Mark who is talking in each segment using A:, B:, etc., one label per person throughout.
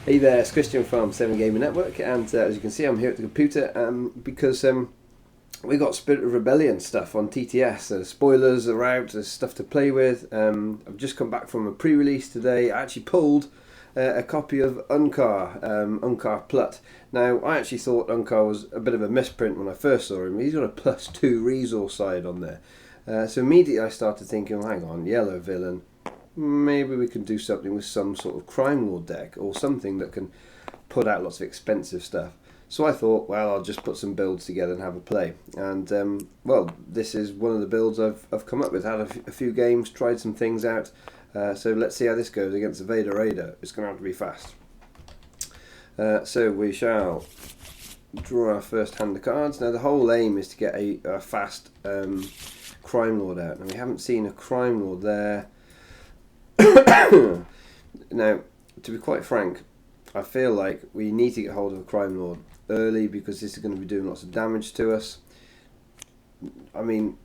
A: Hey there, it's Christian from 7 Gamer Network, and as you can see, I'm here at the computer because we got Spirit of Rebellion stuff on TTS. Spoilers are out, there's stuff to play with. I've just come back from a pre-release today. I actually pulled a copy of Unkar, Unkar Plutt. Now, I actually thought Unkar was a bit of a misprint when I first saw him. He's got a +2 resource side on there. So immediately I started thinking, hang on, yellow villain. Maybe we can do something with some sort of crime lord deck or something that can put out lots of expensive stuff. So I thought, well, I'll just put some builds together and have a play. And well, this is one of the builds I've come up with. Had a few games, tried some things out. So let's see how this goes against the Vader Raider. It's going to have to be fast. So we shall draw our first hand of cards. Now the whole aim is to get a fast crime lord out. Now we haven't seen a crime lord there. Now, to be quite frank, I feel like we need to get hold of a crime lord early because this is going to be doing lots of damage to us. I mean,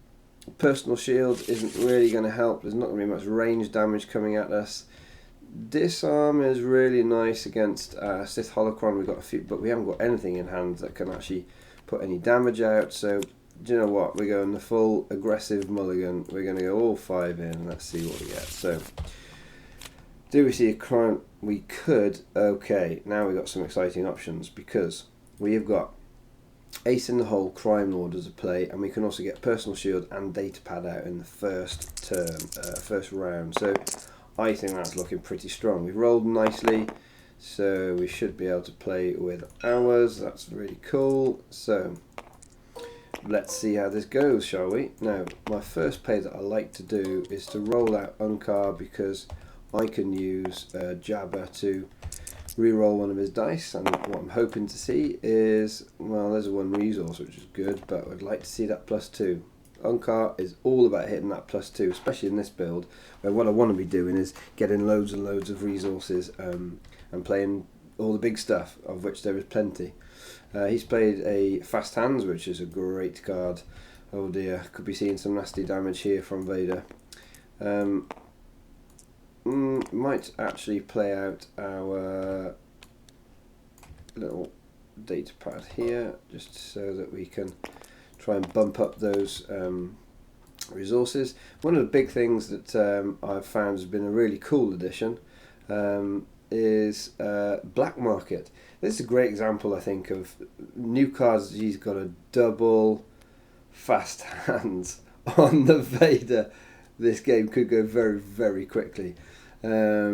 A: personal shield isn't really going to help. There's not going to be much range damage coming at us. Disarm is really nice against Sith Holocron. We've got a few, but we haven't got anything in hand that can actually put any damage out. So, do you know what? We're going the full aggressive mulligan. We're going to go all 5 in. Let's see what we get. So, do we see a crime? We could. Okay, now we've got some exciting options because we have got Ace in the Hole, Crime Lord as a play, and we can also get Personal Shield and Data Pad out in the first turn, first round. So I think that's looking pretty strong. We've rolled nicely, so we should be able to play with ours. That's really cool. So let's see how this goes, shall we? Now, my first play that I like to do is to roll out Unkar because I can use eJabba to re-roll one of his dice, and what I'm hoping to see is, well, there's a 1 resource, which is good, but I'd like to see that +2. Unkar is all about hitting that +2, especially in this build, where what I want to be doing is getting loads and loads of resources and playing all the big stuff, of which there is plenty. He's played a Fast Hands, which is a great card. Oh dear, could be seeing some nasty damage here from Vader. Might actually play out our little data pad here just so that we can try and bump up those resources. One of the big things that I've found has been a really cool addition is Black Market. This is a great example, I think, of new cards. He's got a double Fast Hands on the Vader. This game could go very, very quickly. I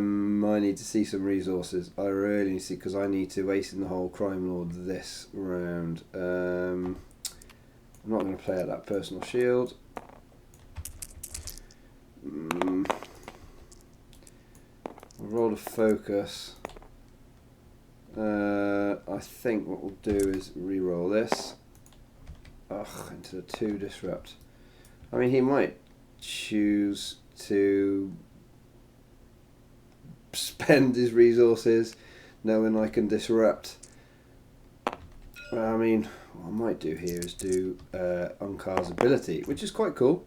A: need to see some resources. I really need to see, because I need to Ace in the Hole Crime Lord this round. I'm not going to play out that Personal Shield. I'll roll a focus. I think what we'll do is re-roll this. Ugh, into the 2 disrupt. I mean, he might choose to spend his resources knowing I can disrupt. I mean, what I might do here is do Unkar's ability, which is quite cool.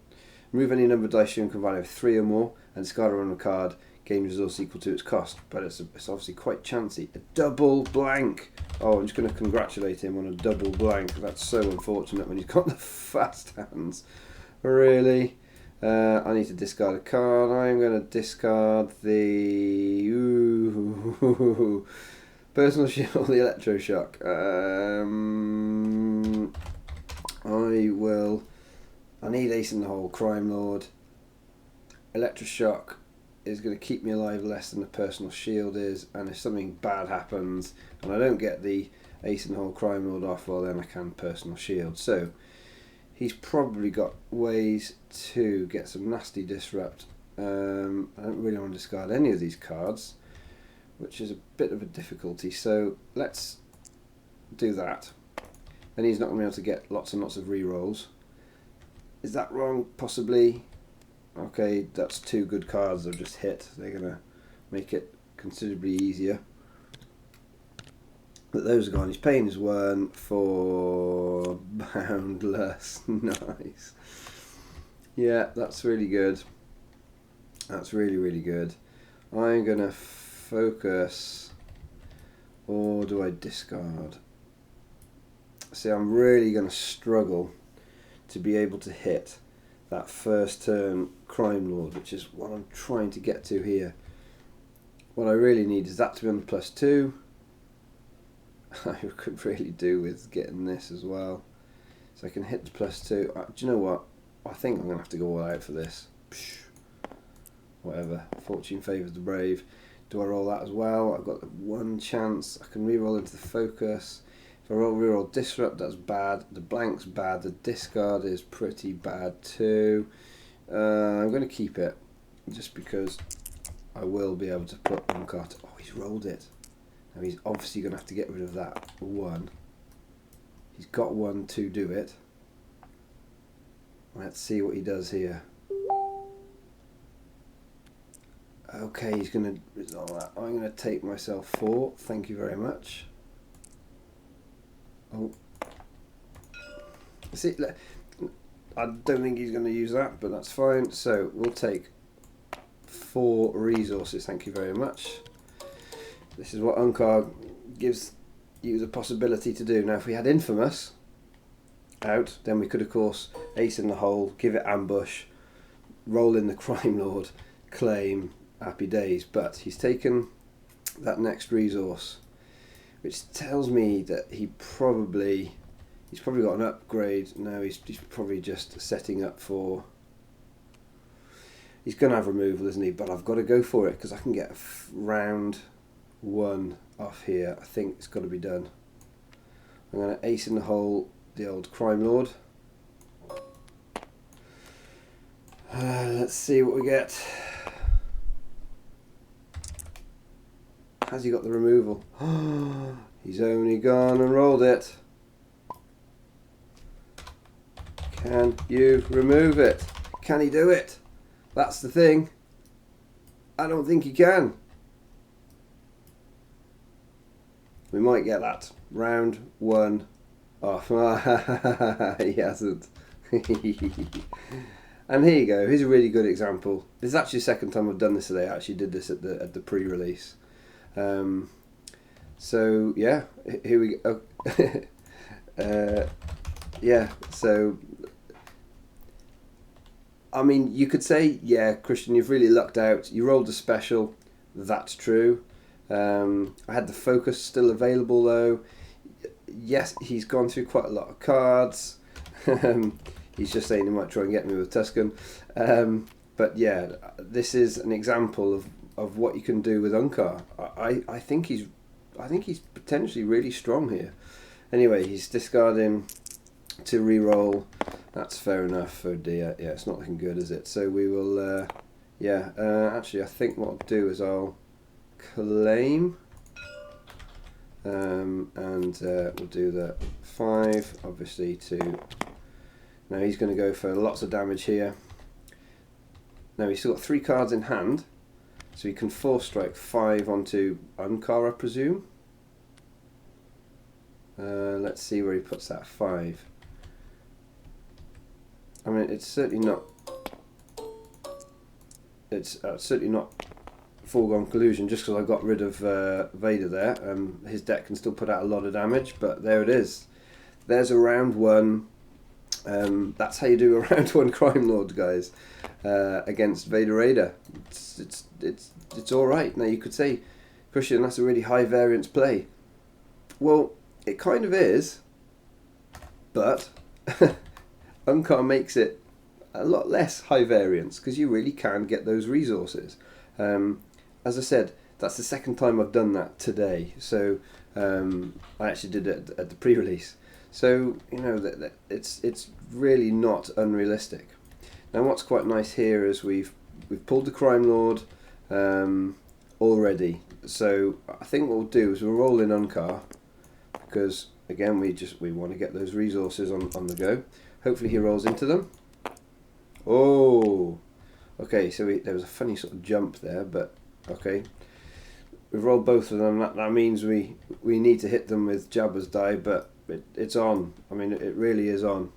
A: Remove any number of dice you can value of 3 or more and discard on a card, gain resource equal to its cost, but it's obviously quite chancy. A double blank. Oh, I'm just going to congratulate him on a double blank. That's so unfortunate when he's got the Fast Hands. Really? I need to discard a card. I'm going to discard the Personal Shield, the Electroshock. I need Ace in the Hole, Crime Lord. Electroshock is going to keep me alive less than the Personal Shield is, and if something bad happens and I don't get the Ace in the Hole, Crime Lord off, well then I can Personal Shield. So he's probably got ways to get some nasty disrupt. I don't really want to discard any of these cards, which is a bit of a difficulty. So let's do that. Then he's not going to be able to get lots and lots of re-rolls. Is that wrong? Possibly. Okay, that's 2 good cards I've just hit. They're going to make it considerably easier. But those are gone. His pain is 1 for Boundless. Nice. Yeah, that's really good. That's really, really good. I'm going to focus or do I discard? See, I'm really going to struggle to be able to hit that first turn Crime Lord, which is what I'm trying to get to here. What I really need is that to be on the +2. I could really do with getting this as well. So I can hit the +2. Do you know what? I think I'm going to have to go all out for this. Psh, whatever. Fortune favours the brave. Do I roll that as well? I've got the one chance. I can re-roll into the focus. If I re-roll disrupt, that's bad. The blank's bad. The discard is pretty bad too. I'm going to keep it just because I will be able to put Unkar to... Oh, he's rolled it. Now he's obviously going to have to get rid of that one. He's got one to do it. Let's see what he does here. Okay, he's going to... I'm going to take myself 4. Thank you very much. Oh. See, I don't think he's going to use that, but that's fine. So we'll take 4 resources. Thank you very much. This is what Unkar gives you the possibility to do. Now, if we had Infamous out, then we could, of course, ace in the hole, give it ambush, roll in the Crime Lord, claim, happy days. But he's taken that next resource, which tells me that he's probably got an upgrade. No, he's probably just setting up for... He's going to have removal, isn't he? But I've got to go for it because I can get a round 1 off here. I think it's got to be done. I'm going to ace in the hole the old Crime Lord. Let's see what we get. Has he got the removal? He's only gone and rolled it. Can you remove it? Can he do it? That's the thing. I don't think he can. We might get that. Round 1 off. He hasn't. And here you go. Here's a really good example. This is actually the second time I've done this today. I actually did this at the pre-release. So yeah, here we go. Yeah, so I mean, you could say, yeah, Christian, you've really lucked out. You rolled a special. That's true. I had the focus still available though. Yes, he's gone through quite a lot of cards. He's just saying he might try and get me with Tuscan. But yeah, this is an example of what you can do with Unkar. I think he's potentially really strong here. Anyway, he's discarding to re-roll. That's fair enough. Oh dear, yeah, it's not looking good, is it? So we will, actually I think what I'll do is I'll claim, and we'll do the 5, obviously, to... Now he's going to go for lots of damage here. Now he's still got 3 cards in hand, so he can force strike 5 onto Unkar, I presume. Let's see where he puts that 5. I mean, it's certainly not. It's certainly not foregone conclusion just because I got rid of Vader there. His deck can still put out a lot of damage, but there it is. There's a round 1. That's how you do a round 1 Crime Lord, guys, against Vader Raider. It's all right. Now you could say, Christian, that's a really high variance play. Well, it kind of is, but Unkar makes it a lot less high variance because you really can get those resources. As I said, that's the second time I've done that today. So I actually did it at the pre-release. So you know that it's really not unrealistic. Now what's quite nice here is we've pulled the Crime Lord already. So I think what we'll do is we'll roll in Unkar because again we want to get those resources on the go. Hopefully he rolls into them. Oh, okay. So there was a funny sort of jump there, but okay. We've rolled both of them. That means we need to hit them with Jabba's die, but it's on. I mean, it really is on.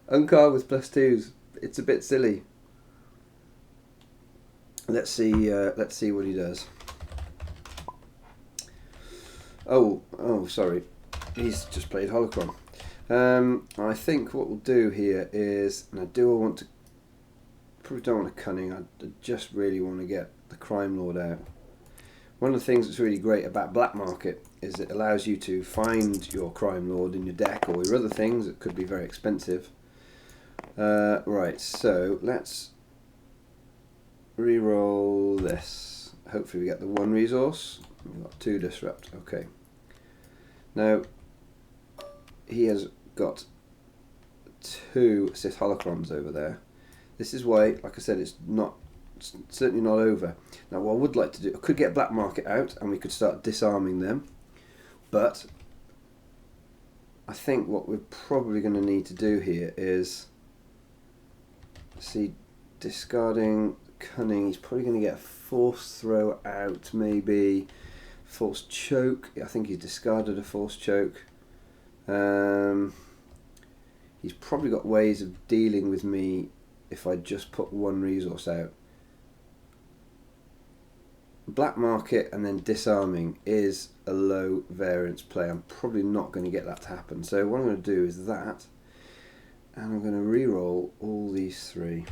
A: Unkar with +2s. It's a bit silly. Let's see what he does. Oh, sorry. He's just played Holocron. I think what we'll do here is, and I want to, probably don't want a cunning, I just really want to get the Crime Lord out. One of the things that's really great about Black Market is it allows you to find your Crime Lord in your deck or your other things that could be very expensive. Right, so let's re-roll this. Hopefully we get the one resource. We've got 2 disrupt. Okay. Now he has got 2 Sith Holocrons over there. This is why, like I said, it's certainly not over. Now what I would like to do, I could get Black Market out and we could start disarming them, but I think what we're probably going to need to do here is, see, discarding cunning, he's probably going to get a force throw out, maybe force choke. I think he's discarded a force choke. He's probably got ways of dealing with me if I just put 1 resource out. Black Market and then disarming is a low variance play. I'm probably not going to get that to happen. So what I'm going to do is that, and I'm going to re-roll all these 3.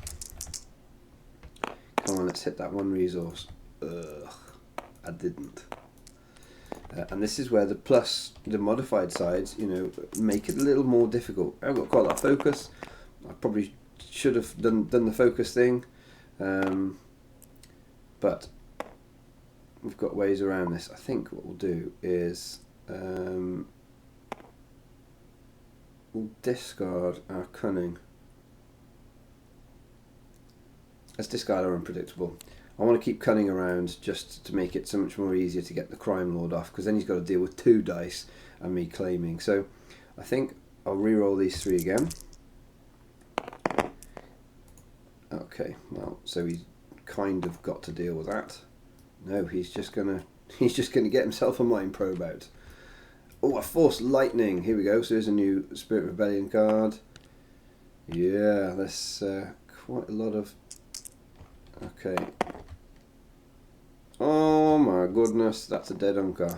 A: Come on, let's hit that 1 resource. Ugh, I didn't. And this is where the plus, the modified sides, you know, make it a little more difficult. I've got quite a lot of focus. I probably should have done the focus thing, but we've got ways around this. I think what we'll do is we'll discard our cunning. Let's discard our unpredictable. I want to keep cunning around just to make it so much more easier to get the Crime Lord off, because then he's got to deal with 2 dice and me claiming. So I think I'll re-roll these 3 again. Okay, well, so he's kind of got to deal with that. No, he's just gonna get himself a Mind Probe out. Oh, a Force Lightning. Here we go. So there's a new Spirit Rebellion card. Yeah, there's quite a lot of. Okay. Oh my goodness, that's a dead Unkar.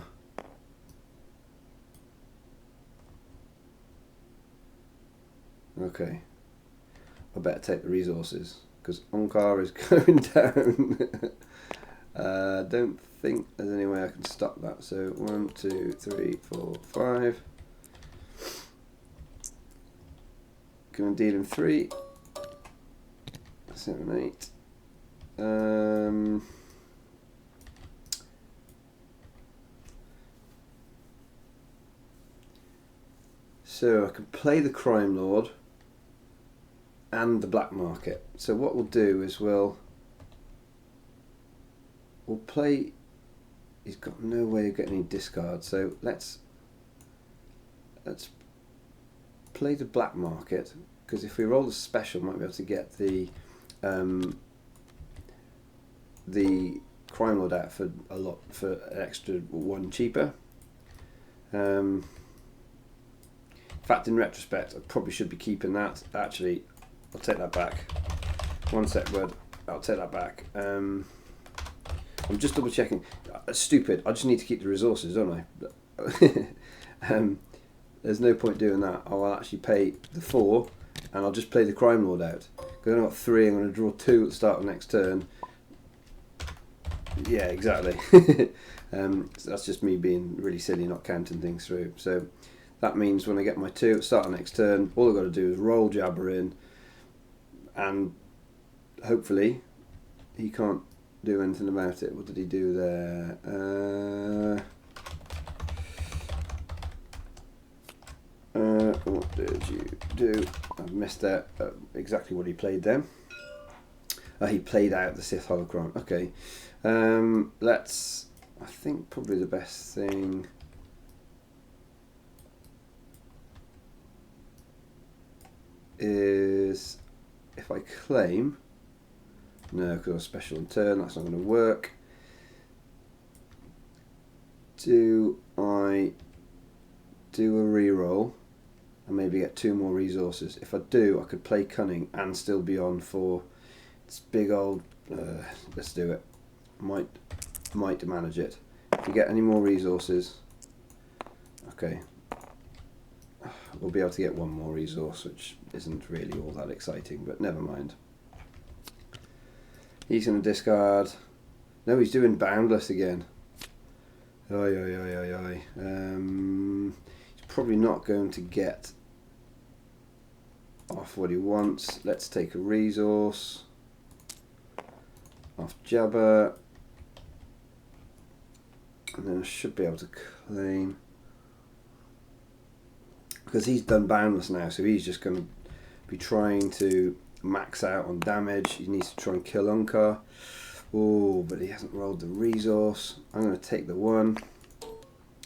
A: Okay. I better take the resources because Unkar is going down. Don't think there's any way I can stop that. So 1, 2, 3, 4, 5. Gonna deal him 3, 7, 8. So I can play the Crime Lord and the Black Market. So what we'll do is we'll play. He's got no way of getting any discard. So let's play the Black Market, because if we roll the special, we might be able to get the Crime Lord out for an extra 1 cheaper. In fact, in retrospect, I probably should be keeping that. Actually, I'll take that back. 1 sec, bud. I'll take that back. I'm just double checking. Stupid. I just need to keep the resources, don't I? There's no point doing that. I'll actually pay the 4, and I'll just play the Crime Lord out. Because I've got 3. I'm going to draw 2 at the start of the next turn. Yeah, exactly. So that's just me being really silly, not counting things through. So that means when I get my 2 at the start of the next turn, all I've got to do is roll Jabba in, and hopefully he can't do anything about it. What did he do there? What did you do? I've missed out exactly what he played then. He played out the Sith Holocron. Okay. I think probably the best thing is if I claim. No, because I was special in turn, that's not going to work. Do I do a reroll and maybe get 2 more resources? If I do, I could play cunning and still be on for this big old. Let's do it. Might manage it. If you get any more resources, Okay. We'll be able to get one more resource, which isn't really all that exciting, but never mind. He's going to discard. No, he's doing boundless again. He's probably not going to get off what he wants. Let's take a resource off eJabba, and then I should be able to claim, because he's done boundless now, so he's just going to be trying to max out on damage. He needs to try and kill Unkar. Oh, but he hasn't rolled the resource. I'm going to take the 1,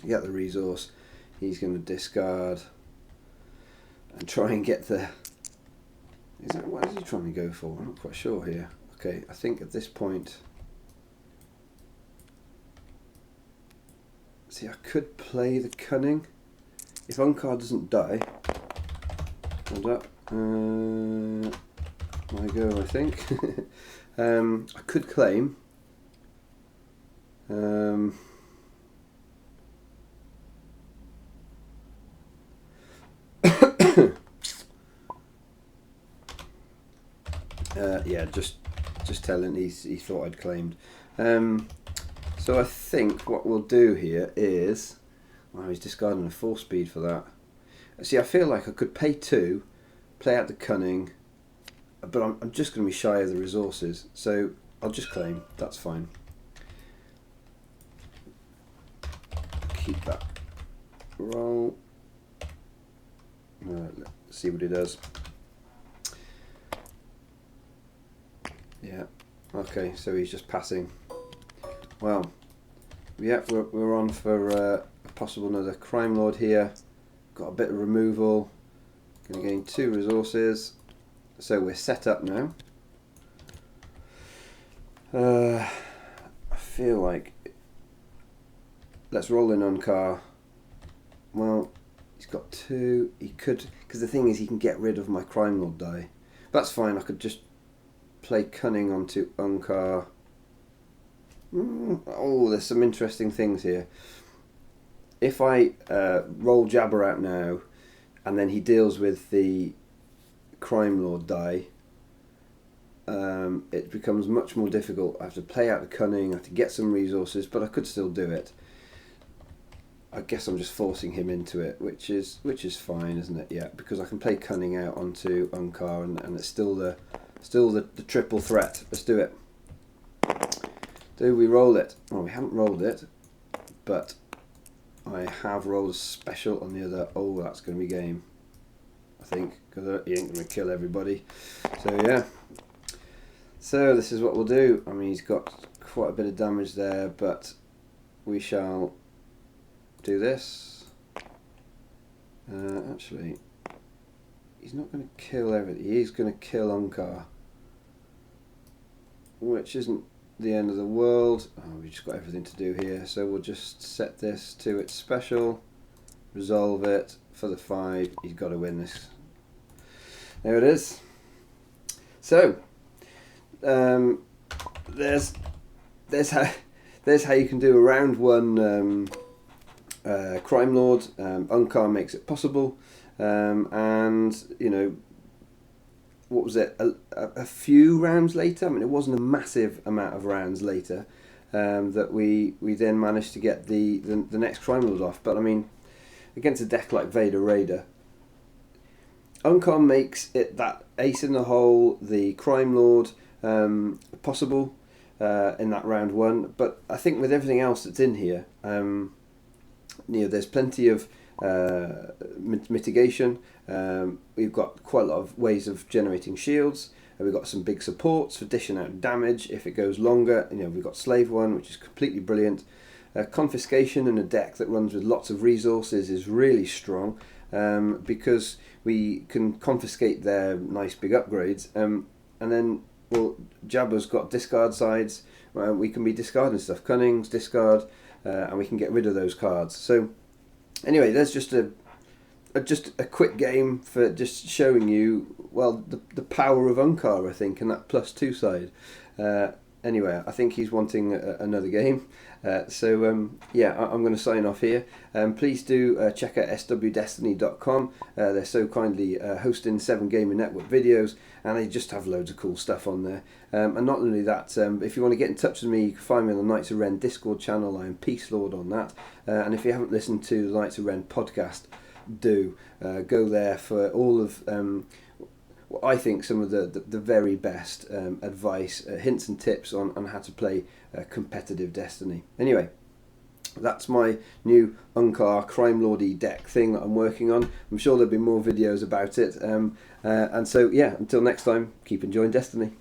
A: get the resource. He's going to discard and try and get the... what is he trying to go for? I'm not quite sure here. Okay, I think at this point... See, I could play the cunning. If Unkar doesn't die... Hold up. My go, I think. I could claim. Yeah, just telling he thought I'd claimed. So I think what we'll do here is, wow, he's discarding a 4-speed for that. See, I feel like I could pay 2, play out the cunning, but I'm just going to be shy of the resources, so I'll just claim. That's fine. Keep that roll. Let's see what he does. Yeah. Okay, so he's just passing. Well, yeah, we're on for a possible another Crime Lord here. Got a bit of removal. Going to gain 2 resources. So we're set up now. I feel like... Let's roll in Unkar. Well, he's got 2. He could... Because the thing is, he can get rid of my Crime Lord die. That's fine, I could just play Cunning onto Unkar. Oh, there's some interesting things here. If I roll eJabba out now, and then he deals with the Crime Lord die, it becomes much more difficult. I have to play out the cunning, I have to get some resources, but I could still do it. I guess I'm just forcing him into it, which is fine, isn't it? Yeah, because I can play cunning out onto Unkar, and it's still the triple threat. Let's do it. Do we roll it? Well, we haven't rolled it, but I have rolled a special on the other. Oh, that's going to be game, I think, because he ain't going to kill everybody. So yeah. So this is what we'll do. I mean, he's got quite a bit of damage there, but we shall do this. Actually, he's not going to kill everything. He's going to kill Unkar, which isn't the end of the world. Oh, we've just got everything to do here, so we'll just set this to its special, resolve it for the 5. He's got to win this. There it is. So there's how you can do a round 1 Crime Lord. Unkar makes it possible, and you know, what was it, a few rounds later, I mean it wasn't a massive amount of rounds later, that we then managed to get the next Crime Lord off. But I mean, against a deck like Vader Raider, Unkar makes it that ace in the hole, the Crime Lord, possible in that round 1. But I think with everything else that's in here, you know, there's plenty of mitigation. We've got quite a lot of ways of generating shields. We've got some big supports for dishing out damage if it goes longer. You know, we've got Slave 1, which is completely brilliant. Confiscation in a deck that runs with lots of resources is really strong, because we can confiscate their nice big upgrades, and then, well, eJabba's got discard sides. We can be discarding stuff. Cunning's discard, and we can get rid of those cards. So anyway, there's just a quick game for just showing you, well, the power of Unkar, I think, and that +2 side. Anyway, I think he's wanting another game. Yeah, I'm going to sign off here. Please do check out swdestiny.com. They're so kindly hosting 7 Gaming Network videos, and they just have loads of cool stuff on there. And not only that, if you want to get in touch with me, you can find me on the Knights of Ren Discord channel. I am Peace Lord on that. And if you haven't listened to the Knights of Ren podcast, do go there for all of what I think some of the very best advice, hints and tips on how to play competitive Destiny. Anyway, that's my new Unkar Crime Lordy deck thing that I'm working on. I'm sure there'll be more videos about it. And so, yeah, until next time, keep enjoying Destiny.